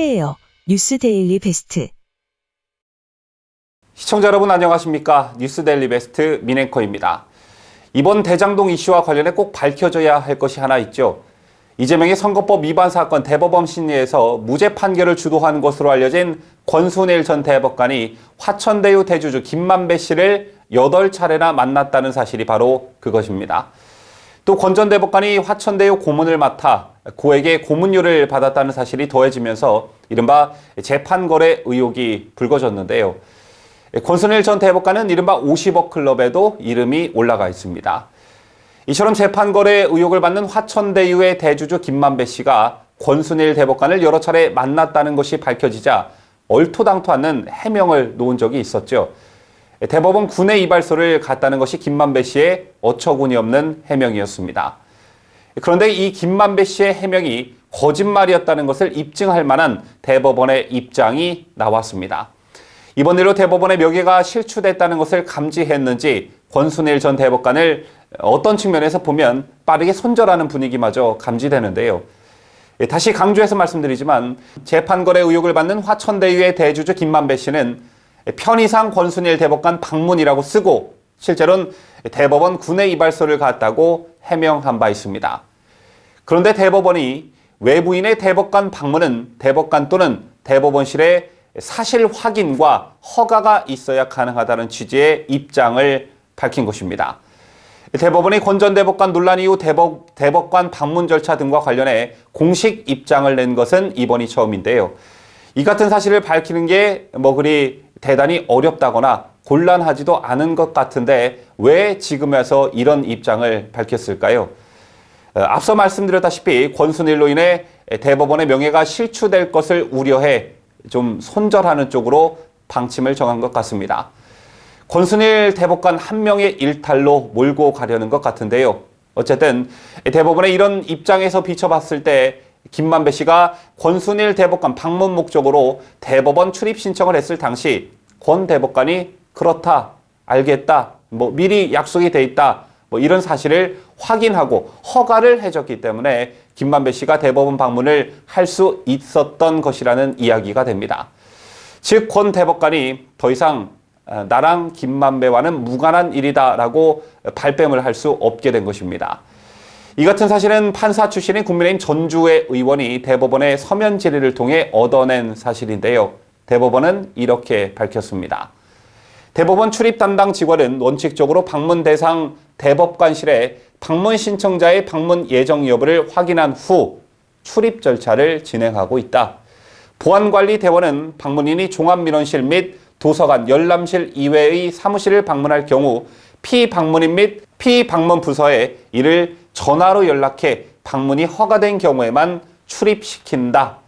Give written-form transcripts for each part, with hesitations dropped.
함께해요. 뉴스 데일리 베스트. 시청자 여러분 안녕하십니까? 뉴스 데일리 베스트 민앵커입니다. 이번 대장동 이슈와 관련해 꼭 밝혀져야 할 것이 하나 있죠. 이재명의 선거법 위반 사건 대법원 심리에서 무죄 판결을 주도한 것으로 알려진 권순일 전 대법관이 화천대유 대주주 김만배 씨를 8차례나 만났다는 사실이 바로 그것입니다. 또 권 전 대법관이 화천대유 고문을 맡아 고에게 고문료를 받았다는 사실이 더해지면서 이른바 재판거래 의혹이 불거졌는데요. 권순일 전 대법관은 이른바 50억 클럽에도 이름이 올라가 있습니다. 이처럼 재판거래 의혹을 받는 화천대유의 대주주 김만배 씨가 권순일 대법관을 여러 차례 만났다는 것이 밝혀지자 얼토당토 않는 해명을 놓은 적이 있었죠. 대법원 군내 이발소를 갔다는 것이 김만배 씨의 어처구니 없는 해명이었습니다. 그런데 이 김만배 씨의 해명이 거짓말이었다는 것을 입증할 만한 대법원의 입장이 나왔습니다. 이번 일로 대법원의 명예가 실추됐다는 것을 감지했는지 권순일 전 대법관을 어떤 측면에서 보면 빠르게 손절하는 분위기마저 감지되는데요. 다시 강조해서 말씀드리지만 재판거래 의혹을 받는 화천대유의 대주주 김만배 씨는 편의상 권순일 대법관 방문이라고 쓰고 실제로는 대법원 군내 이발소를 갔다고 해명한 바 있습니다. 그런데 대법원이 외부인의 대법관 방문은 대법관 또는 대법원실의 사실 확인과 허가가 있어야 가능하다는 취지의 입장을 밝힌 것입니다. 대법원이 권 전 대법관 논란 이후 대법관 방문 절차 등과 관련해 공식 입장을 낸 것은 이번이 처음인데요. 이 같은 사실을 밝히는 게 그리 대단히 어렵다거나 곤란하지도 않은 것 같은데 왜 지금 와서 이런 입장을 밝혔을까요? 앞서 말씀드렸다시피 권순일로 인해 대법원의 명예가 실추될 것을 우려해 좀 손절하는 쪽으로 방침을 정한 것 같습니다. 권순일 대법관 한 명의 일탈로 몰고 가려는 것 같은데요. 어쨌든 대법원의 이런 입장에서 비춰봤을 때 김만배 씨가 권순일 대법관 방문 목적으로 대법원 출입 신청을 했을 당시 권 대법관이 그렇다, 알겠다, 미리 약속이 돼 있다, 이런 사실을 확인하고 허가를 해줬기 때문에 김만배 씨가 대법원 방문을 할 수 있었던 것이라는 이야기가 됩니다. 즉, 권 대법관이 더 이상 나랑 김만배와는 무관한 일이다라고 발뺌을 할 수 없게 된 것입니다. 이 같은 사실은 판사 출신인 국민의힘 전주의 의원이 대법원의 서면 질의를 통해 얻어낸 사실인데요. 대법원은 이렇게 밝혔습니다. 대법원 출입 담당 직원은 원칙적으로 방문 대상 대법관실에 방문 신청자의 방문 예정 여부를 확인한 후 출입 절차를 진행하고 있다. 보안관리대원은 방문인이 종합민원실 및 도서관, 열람실 이외의 사무실을 방문할 경우 피방문인 및 피방문 부서에 이를 전화로 연락해 방문이 허가된 경우에만 출입시킨다.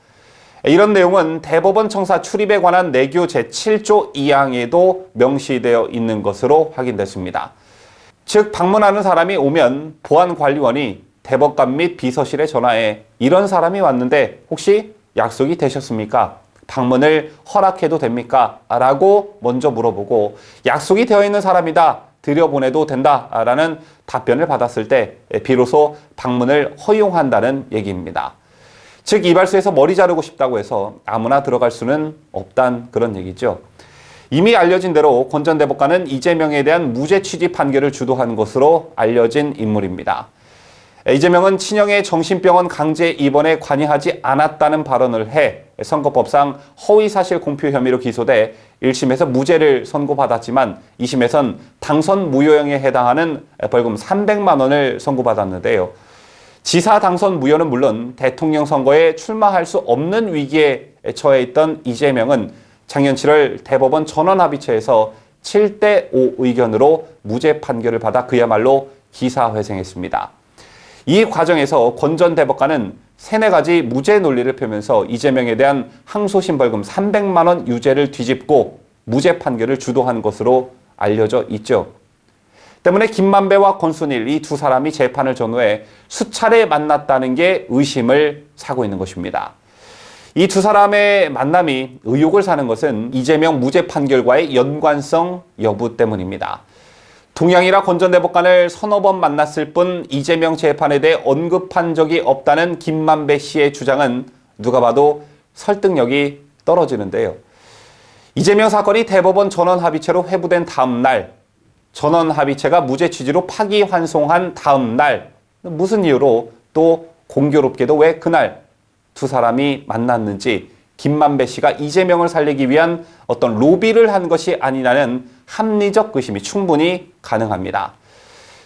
이런 내용은 대법원 청사 출입에 관한 내규 제7조 2항에도 명시되어 있는 것으로 확인됐습니다. 즉, 방문하는 사람이 오면 보안관리원이 대법관 및 비서실에 전화해 이런 사람이 왔는데 혹시 약속이 되셨습니까? 방문을 허락해도 됩니까? 라고 먼저 물어보고 약속이 되어 있는 사람이다. 들여보내도 된다라는 답변을 받았을 때 비로소 방문을 허용한다는 얘기입니다. 즉, 이발소에서 머리 자르고 싶다고 해서 아무나 들어갈 수는 없단 그런 얘기죠. 이미 알려진 대로 권 전 대법관은 이재명에 대한 무죄 취지 판결을 주도한 것으로 알려진 인물입니다. 이재명은 친형의 정신병원 강제 입원에 관여하지 않았다는 발언을 해 선거법상 허위사실 공표 혐의로 기소돼 1심에서 무죄를 선고받았지만 2심에선 당선 무효형에 해당하는 벌금 300만 원을 선고받았는데요. 지사 당선 무효는 물론 대통령 선거에 출마할 수 없는 위기에 처해 있던 이재명은 작년 7월 대법원 전원합의체에서 7대5 의견으로 무죄 판결을 받아 그야말로 기사회생했습니다. 이 과정에서 권 전 대법관은 3-4가지 무죄 논리를 펴면서 이재명에 대한 항소심 벌금 300만 원 유죄를 뒤집고 무죄 판결을 주도한 것으로 알려져 있죠. 때문에 김만배와 권순일 이 두 사람이 재판을 전후해 수차례 만났다는 게 의심을 사고 있는 것입니다. 이 두 사람의 만남이 의혹을 사는 것은 이재명 무죄 판결과의 연관성 여부 때문입니다. 동양이라 권 전 대법관을 서너 번 만났을 뿐 이재명 재판에 대해 언급한 적이 없다는 김만배 씨의 주장은 누가 봐도 설득력이 떨어지는데요. 이재명 사건이 대법원 전원합의체로 회부된 다음 날, 전원합의체가 무죄 취지로 파기환송한 다음 날, 무슨 이유로 또 공교롭게도 왜 그날 두 사람이 만났는지 김만배 씨가 이재명을 살리기 위한 어떤 로비를 한 것이 아니냐는 합리적 의심이 충분히 가능합니다.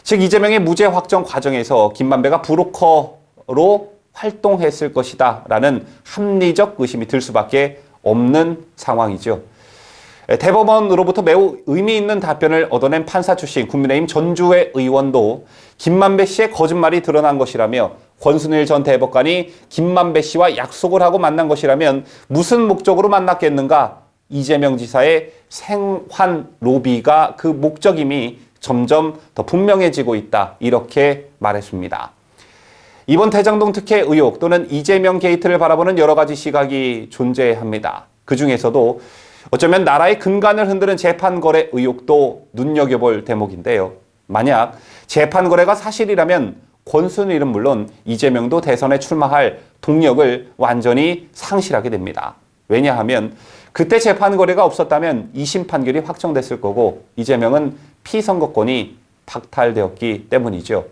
즉 이재명의 무죄 확정 과정에서 김만배가 브로커로 활동했을 것이다 라는 합리적 의심이 들 수밖에 없는 상황이죠. 대법원으로부터 매우 의미 있는 답변을 얻어낸 판사 출신 국민의힘 전주의 의원도 김만배 씨의 거짓말이 드러난 것이라며 권순일 전 대법관이 김만배 씨와 약속을 하고 만난 것이라면 무슨 목적으로 만났겠는가? 이재명 지사의 생환 로비가 그 목적임이 점점 더 분명해지고 있다. 이렇게 말했습니다. 이번 대장동 특혜 의혹 또는 이재명 게이트를 바라보는 여러 가지 시각이 존재합니다. 그중에서도 어쩌면 나라의 근간을 흔드는 재판거래 의혹도 눈여겨볼 대목인데요. 만약 재판거래가 사실이라면 권순일은 물론 이재명도 대선에 출마할 동력을 완전히 상실하게 됩니다. 왜냐하면 그때 재판거래가 없었다면 2심 판결이 확정됐을 거고 이재명은 피선거권이 박탈되었기 때문이죠.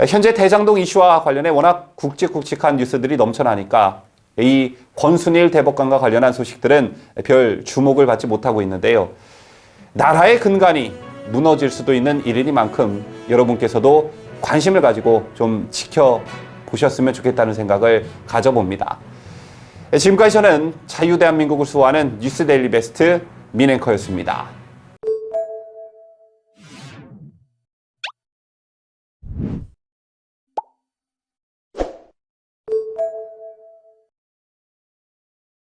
현재 대장동 이슈와 관련해 워낙 굵직굵직한 뉴스들이 넘쳐나니까 이 권순일 대법관과 관련한 소식들은 별 주목을 받지 못하고 있는데요. 나라의 근간이 무너질 수도 있는 일이니만큼 여러분께서도 관심을 가지고 좀 지켜보셨으면 좋겠다는 생각을 가져봅니다. 지금까지 저는 자유대한민국을 수호하는 뉴스데일리 베스트 민앵커였습니다.